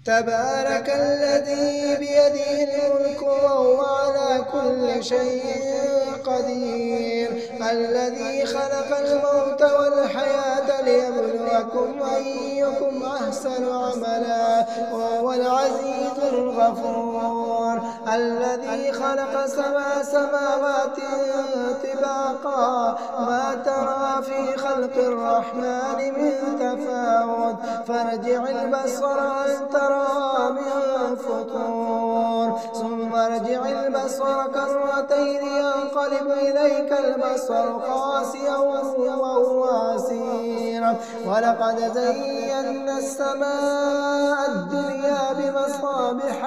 تبارك الذي بيده الملك وهو على كل شيء قدير، الذي خلق الموت والحياة ليبلوكم أيكم أحسن عملا وهو العزيز الغفور، الذي خلق 7 سماوات طباقا ما ترى في خلق الرحمن من تفاوت فارجع البصر هل ترى من فطور ثم ارجع البصر كرتين ينقلب إليك البصر خاسئا وهو حسير، ولقد زينا السماء الدنيا بمصابيح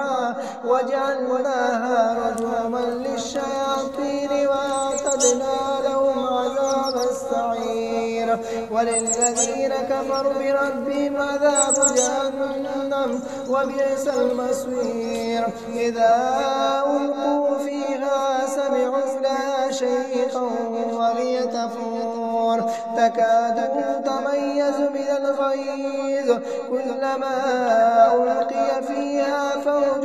وجعلناها رجوما للشياطين وأعتدنا لهم عذاب السعير، وللذين كفروا بربهم عذاب جهنم وبئس المصير، إذا ألقوا فيها سمعوا لها شيئا وهي تفور تكاد تميز من الغيظ كلما ألقي فيها فوج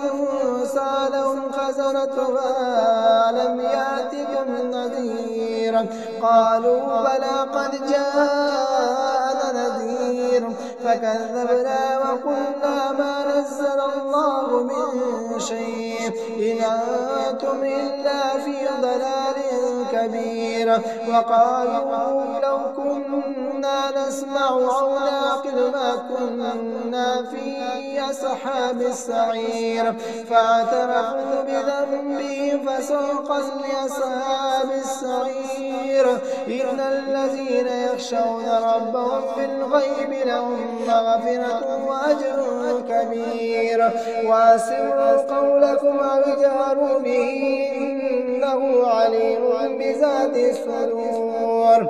سألهم خزنتها ألم يأتكم نذير قالوا بلى قد جاءنا نذير فكذبنا وقلنا ما نزل الله من شيء إن أنتم إلا في ضلال كبير، وقالوا لو كنا نسمع أو نعقل ما كنا في أصحاب السعير، فاعترفوا بذنبهم فسوقا لأصحاب السعير، إن الذين يخشون ربهم بالغيب لهم مغفرة وأجر كبير، وأسروا قولكم أو اجهروا به إنه عليم بذات الصدور،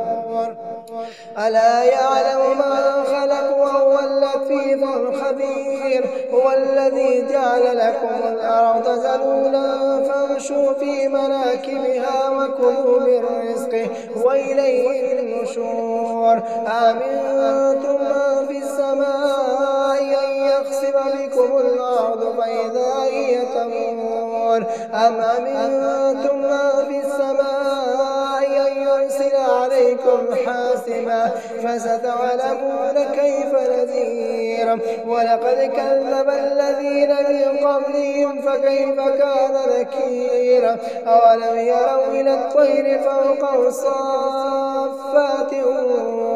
ألا يعلم من خلق وهو اللطيف الخبير، هو الذي جعل لكم الأرض ذلولا فامشوا في مناكبها وكلوا من رزقه وإليه النشور، أمنتم من في السماء أن يخسف بكم الأرض فإذا هي تمور أم أمنتم من في السماء أن يرسل عليكم حاسبا فستعلمون كيف نذير، ولقد كذب الذين من قبلهم فكيف كان نكير، أولم يروا إلى الطير فوقهم صافات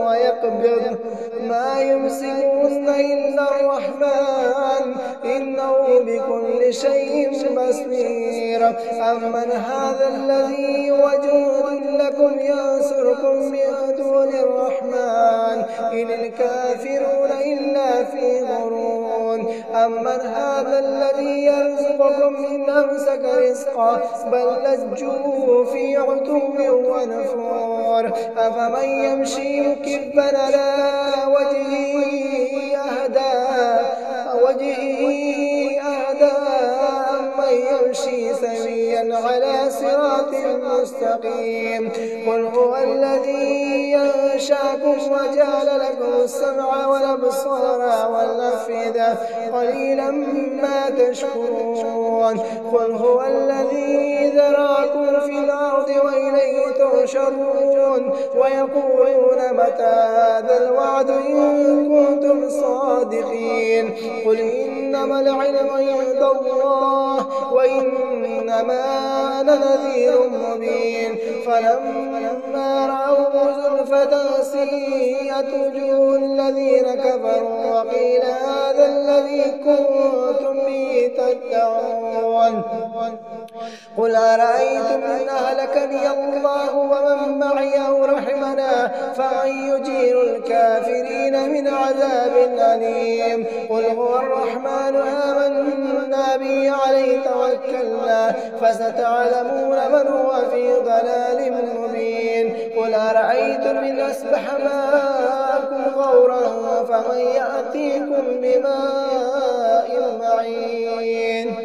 ويقبض ما يمسكون إلا الرحمن إنه بكل شيء بصير، أمن هذا الذي وجود لكم ينصركم من دون الرحمن إن الكافرون إلا في غرور، أمن هذا الذي يرزقكم إن أمسك رزقه بل لجوا في عتو ونفور، أفمن يمشي مكبا على وجهه أهدى أمن يمشي سويا على صراط مستقيم، قل هو الذي ينشأكم وجعل لكم السمع والأبصار والأفئدة قليلا ما تشكرون، قل هو الذي ذراكم في الأرض وإليه تحشرون، ويقولون متى هذا الوعد إن كنتم صادقين، قل إنما العلم عند الله وإنما أنا نذير مبين، فلما رأوه زلفة سيئت وجوه الذين كفروا وقيل هذا الذي كنتم به تدعون، قل أرأيتم إن أهلكني الله ومن معي أو رحمنا فمن يجير الكافرين من عذاب أليم، قل هو الرحمن آمنا به عليه توكلنا فستعلمون من هو في ضلال مبين، قل أرأيتم إن أصبح ماءكم غورا فمن يأتيكم بماء معين.